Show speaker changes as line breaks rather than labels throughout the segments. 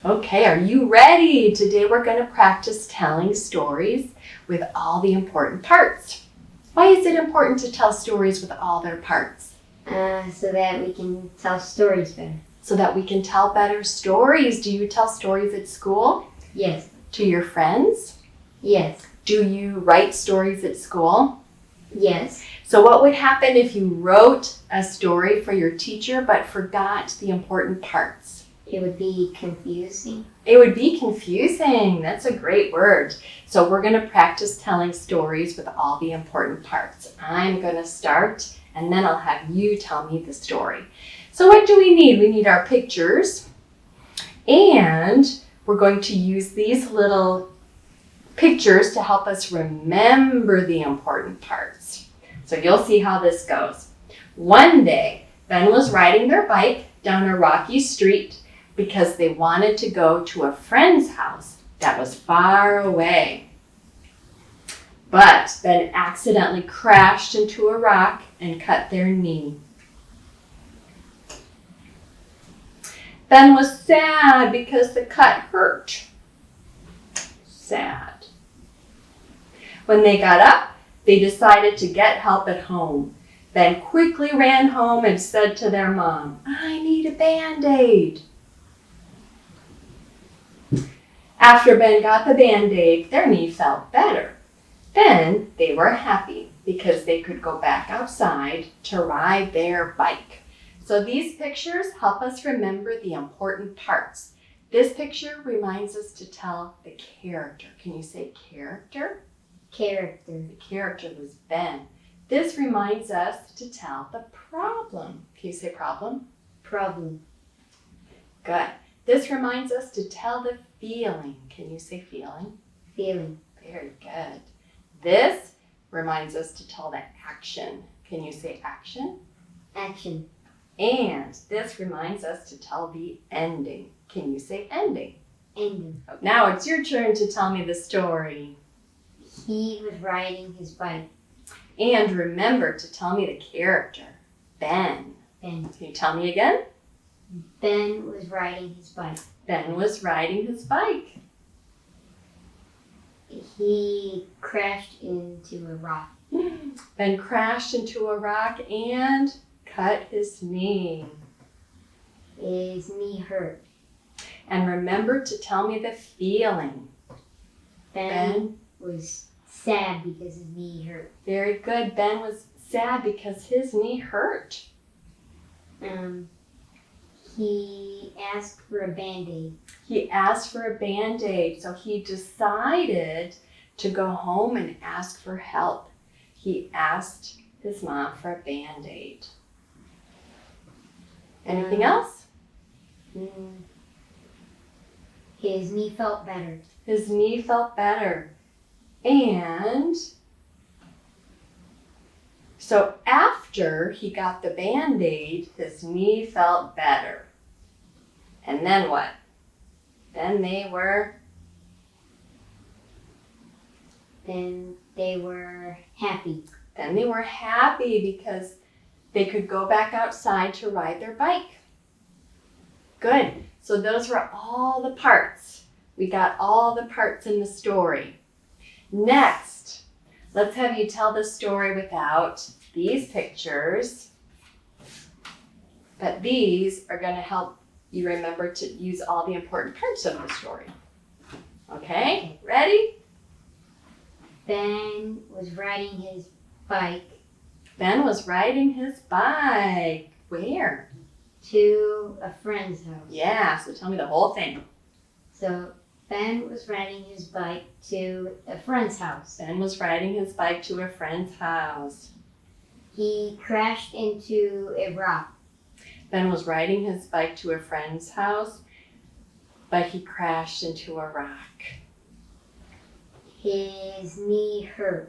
Okay, are you ready? Today we're going to practice telling stories with all the important parts. Why is it important to tell stories with all their parts?
So that we can tell stories better.
So that we can tell better stories. Do you tell stories at school?
Yes.
To your friends?
Yes.
Do you write stories at school?
Yes.
So what would happen if you wrote a story for your teacher but forgot the important parts?
It would be confusing.
It would be confusing. That's a great word. So we're going to practice telling stories with all the important parts. I'm going to start, and then I'll have you tell me the story. So what do we need? We need our pictures, and we're going to use these little pictures to help us remember the important parts. So you'll see how this goes. One day, Ben was riding their bike down a rocky street because they wanted to go to a friend's house that was far away. But Ben accidentally crashed into a rock and cut their knee. Ben was sad because the cut hurt. Sad. When they got up, they decided to get help at home. Ben quickly ran home and said to their mom, "I need a Band-Aid." After Ben got the Band-Aid, their knee felt better. Then they were happy because they could go back outside to ride their bike. So these pictures help us remember the important parts. This picture reminds us to tell the character. Can you say character?
Character.
The character was Ben. This reminds us to tell the problem. Can you say problem?
Problem.
Good. This reminds us to tell the feeling. Can you say feeling?
Feeling.
Very good. This reminds us to tell the action. Can you say action?
Action.
And this reminds us to tell the ending. Can you say ending?
Ending.
Now it's your turn to tell me the story.
He was riding his bike.
And remember to tell me the character. Ben.
Ben.
Can you tell me again?
Ben was riding his bike.
Ben was riding his bike.
He crashed into a rock.
Ben crashed into a rock and cut his knee.
His knee hurt.
And remember to tell me the feeling.
Ben was sad because his knee hurt.
Very good. Ben was sad because his knee hurt.
He asked for a Band-Aid.
He asked for a Band-Aid, so he decided to go home and ask for help. He asked his mom for a Band-Aid. Anything else?
His knee felt better.
His knee felt better. And so after he got the Band-Aid, his knee felt better. And then what? Then they were
happy.
Then they were happy because they could go back outside to ride their bike. Good. So those were all the parts. We got all the parts in the story. Next, let's have you tell the story without these pictures. But these are going to help you remember to use all the important parts of the story. Okay, ready?
Ben was riding his bike.
Ben was riding his bike. Where?
To a friend's house.
Yeah, so tell me the whole thing.
So Ben was riding his bike to a friend's house.
Ben was riding his bike to a friend's house.
He crashed into a rock.
Ben was riding his bike to a friend's house, but he crashed into a rock.
His knee hurt.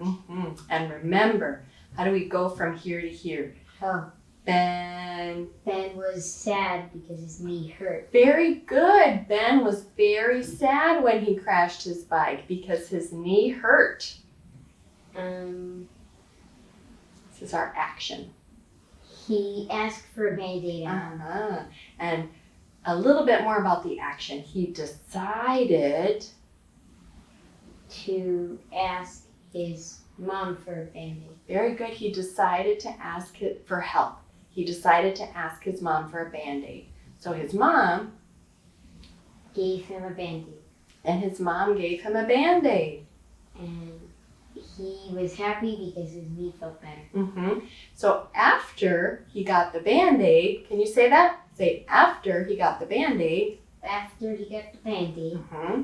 And remember, how do we go from here to here?
Oh.
Ben
was sad because his knee hurt.
Very good. Ben was very sad when he crashed his bike because his knee hurt. This is our action.
He asked for a Band-Aid.
And A little bit more about the action. He decided
to ask his mom for a Band-Aid.
Very good. He decided to ask it for help. He decided to ask his mom for a Band-Aid. So his mom
gave him a Band-Aid.
And his mom gave him a Band-Aid.
And he was happy because his knee felt better.
Mm-hmm. So after he got the Band-Aid, can you say that? Say, after he got the Band-Aid.
After he got the Band-Aid,
Mm-hmm.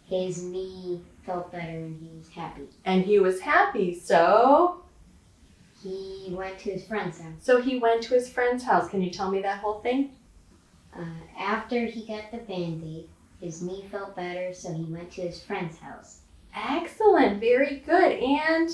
his knee felt better and he was happy.
And he was happy, so?
He went to his friend's house.
So he went to his friend's house. Can you tell me that whole thing?
After he got the Band-Aid, his knee felt better, so he went to his friend's house.
Excellent. Very good. And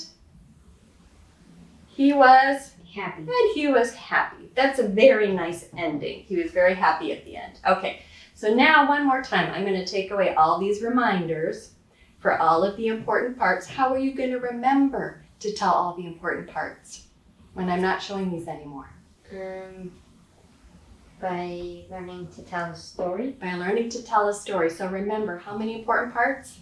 he was?
Happy.
And he was happy. That's a very nice ending. He was very happy at the end. Okay, so now one more time, I'm going to take away all these reminders for all of the important parts. How are you going to remember to tell all the important parts when I'm not showing these anymore?
By learning to tell a story.
By learning to tell a story. So remember, how many important parts?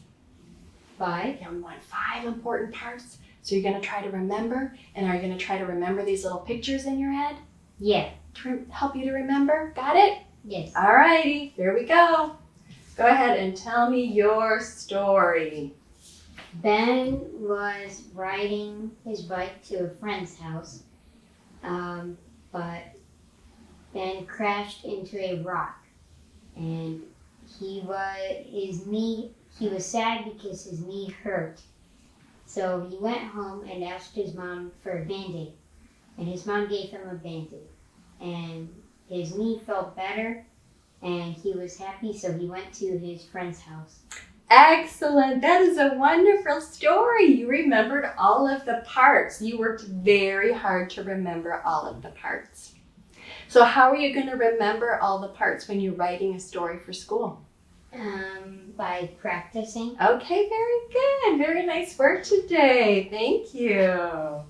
5.
Yeah, we want 5 important parts. So you're going to try to remember, and are you going to try to remember these little pictures in your head
Yeah.
to help you to remember? Got it?
Yes.
All righty, here we go. Go ahead and tell me your story.
Ben was riding his bike to a friend's house, but Ben crashed into a rock, and he was sad because his knee hurt. So he went home and asked his mom for a Band-Aid, and his mom gave him a Band-Aid, and his knee felt better, and he was happy, so he went to his friend's house.
Excellent. That is a wonderful story. You remembered all of the parts. You worked very hard to remember all of the parts. So how are you going to remember all the parts when you're writing a story for school?
By practicing.
Okay, very good. Very nice work today. Thank you.